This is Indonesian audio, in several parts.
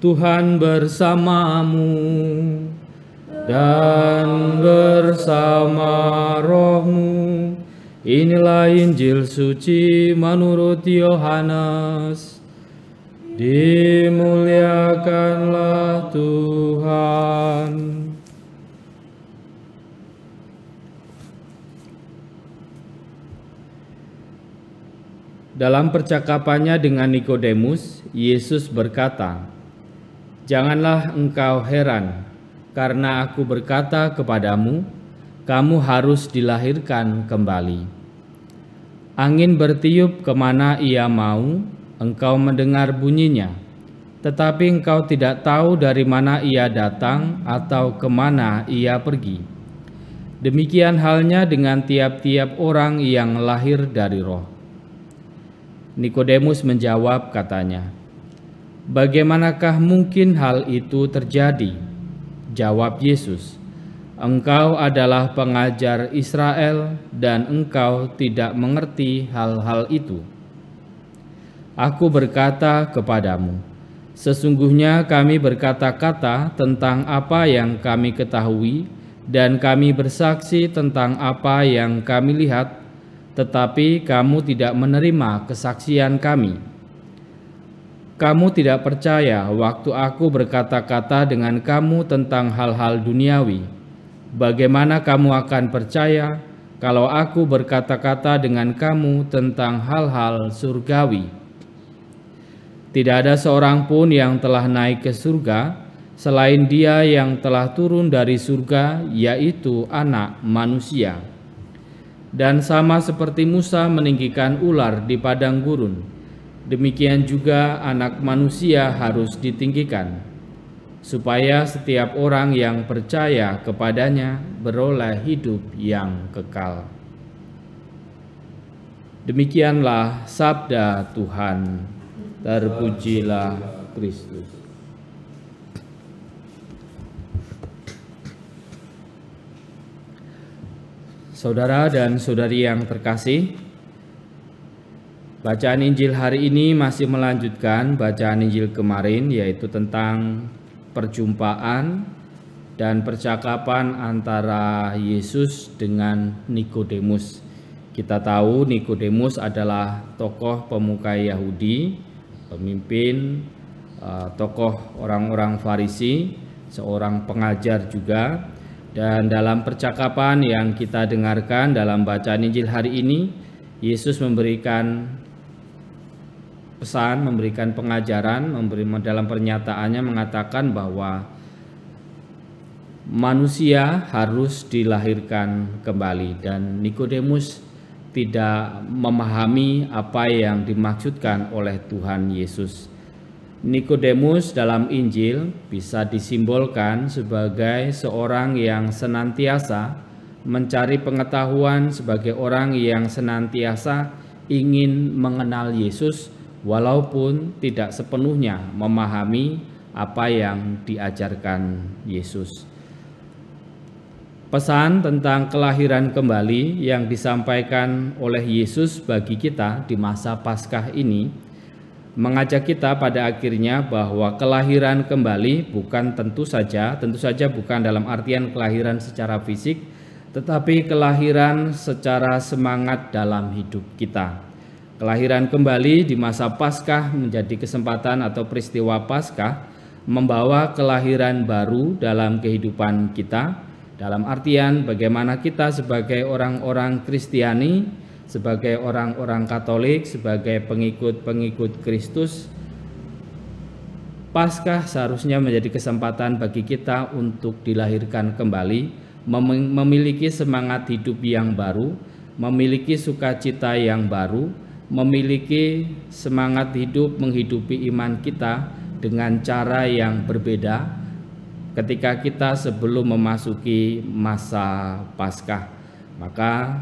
Tuhan bersamamu dan bersama rohmu. Inilah Injil suci menurut Yohanes. Dimuliakanlah Tuhan. Dalam percakapannya dengan Nikodemus, Yesus berkata, "Janganlah engkau heran, karena aku berkata kepadamu, kamu harus dilahirkan kembali. Angin bertiup kemana ia mau, engkau mendengar bunyinya, tetapi engkau tidak tahu dari mana ia datang atau kemana ia pergi. Demikian halnya dengan tiap-tiap orang yang lahir dari roh." Nikodemus menjawab katanya, "Bagaimanakah mungkin hal itu terjadi?" Jawab Yesus, "Engkau adalah pengajar Israel dan engkau tidak mengerti hal-hal itu. Aku berkata kepadamu, sesungguhnya kami berkata-kata tentang apa yang kami ketahui dan kami bersaksi tentang apa yang kami lihat, tetapi kamu tidak menerima kesaksian kami. Kamu tidak percaya waktu aku berkata-kata dengan kamu tentang hal-hal duniawi. Bagaimana kamu akan percaya kalau aku berkata-kata dengan kamu tentang hal-hal surgawi? Tidak ada seorang pun yang telah naik ke surga selain Dia yang telah turun dari surga, yaitu Anak Manusia. Dan sama seperti Musa meninggikan ular di padang gurun, demikian juga Anak Manusia harus ditinggikan, supaya setiap orang yang percaya kepadanya beroleh hidup yang kekal." Demikianlah sabda Tuhan. Terpujilah Kristus. Saudara dan saudari yang terkasih, bacaan Injil hari ini masih melanjutkan bacaan Injil kemarin, yaitu tentang perjumpaan dan percakapan antara Yesus dengan Nikodemus. Kita tahu Nikodemus adalah tokoh pemuka Yahudi, pemimpin, tokoh orang-orang Farisi, seorang pengajar juga. Dan dalam percakapan yang kita dengarkan dalam bacaan Injil hari ini, Yesus memberikan pesan, memberikan pengajaran, dalam pernyataannya mengatakan bahwa manusia harus dilahirkan kembali, dan Nikodemus tidak memahami apa yang dimaksudkan oleh Tuhan Yesus. Nikodemus dalam Injil bisa disimbolkan sebagai seorang yang senantiasa mencari pengetahuan, sebagai orang yang senantiasa ingin mengenal Yesus walaupun tidak sepenuhnya memahami apa yang diajarkan Yesus. Pesan tentang kelahiran kembali yang disampaikan oleh Yesus bagi kita di masa Paskah ini mengajak kita pada akhirnya bahwa kelahiran kembali bukan tentu saja bukan dalam artian kelahiran secara fisik, tetapi kelahiran secara semangat dalam hidup kita. Kelahiran kembali di masa Paskah menjadi kesempatan atau peristiwa Paskah membawa kelahiran baru dalam kehidupan kita, dalam artian bagaimana kita sebagai orang-orang Kristiani, sebagai orang-orang Katolik, sebagai pengikut-pengikut Kristus, Paskah seharusnya menjadi kesempatan bagi kita untuk dilahirkan kembali, memiliki semangat hidup yang baru, memiliki sukacita yang baru, memiliki semangat hidup menghidupi iman kita dengan cara yang berbeda ketika kita sebelum memasuki masa Paskah. Maka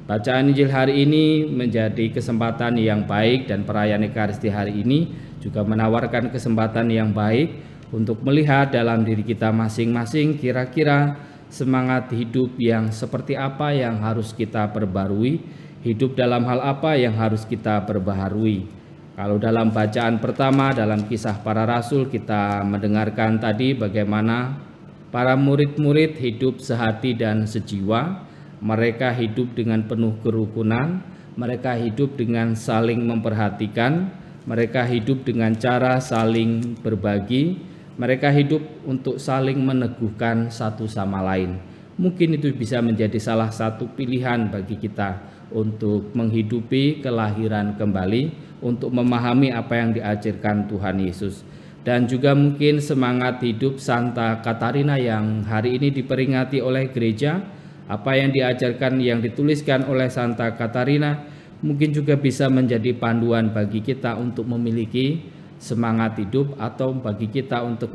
bacaan Injil hari ini menjadi kesempatan yang baik, dan perayaan Ekaristi hari ini juga menawarkan kesempatan yang baik untuk melihat dalam diri kita masing-masing kira-kira semangat hidup yang seperti apa yang harus kita perbarui, hidup dalam hal apa yang harus kita perbaharui. Kalau dalam bacaan pertama dalam Kisah Para Rasul kita mendengarkan tadi bagaimana para murid-murid hidup sehati dan sejiwa. Mereka hidup dengan penuh kerukunan, mereka hidup dengan saling memperhatikan, mereka hidup dengan cara saling berbagi, mereka hidup untuk saling meneguhkan satu sama lain. Mungkin itu bisa menjadi salah satu pilihan bagi kita untuk menghidupi kelahiran kembali, untuk memahami apa yang diajarkan Tuhan Yesus. Dan juga mungkin semangat hidup Santa Katarina yang hari ini diperingati oleh gereja, apa yang diajarkan, yang dituliskan oleh Santa Katarina mungkin juga bisa menjadi panduan bagi kita untuk memiliki semangat hidup, atau bagi kita untuk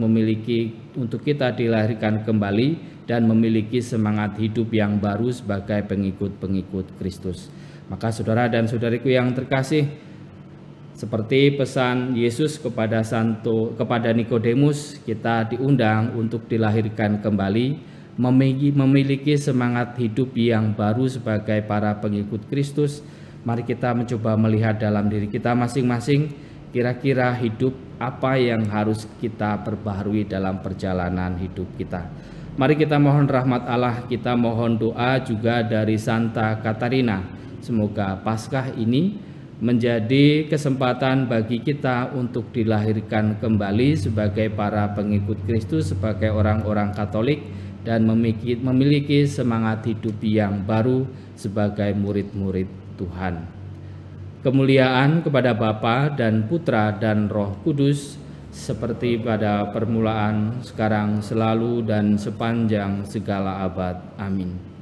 kita dilahirkan kembali dan memiliki semangat hidup yang baru sebagai pengikut-pengikut Kristus. Maka saudara dan saudariku yang terkasih, seperti pesan Yesus kepada Nikodemus, kita diundang untuk dilahirkan kembali, memiliki semangat hidup yang baru sebagai para pengikut Kristus. Mari kita mencoba melihat dalam diri kita masing-masing, kira-kira hidup apa yang harus kita perbaharui dalam perjalanan hidup kita. Mari kita mohon rahmat Allah, kita mohon doa juga dari Santa Katarina. Semoga Paskah ini menjadi kesempatan bagi kita untuk dilahirkan kembali sebagai para pengikut Kristus, sebagai orang-orang Katolik, dan memiliki semangat hidup yang baru sebagai murid-murid Tuhan. Kemuliaan kepada Bapa dan Putra dan Roh Kudus, seperti pada permulaan, sekarang, selalu, dan sepanjang segala abad. Amin.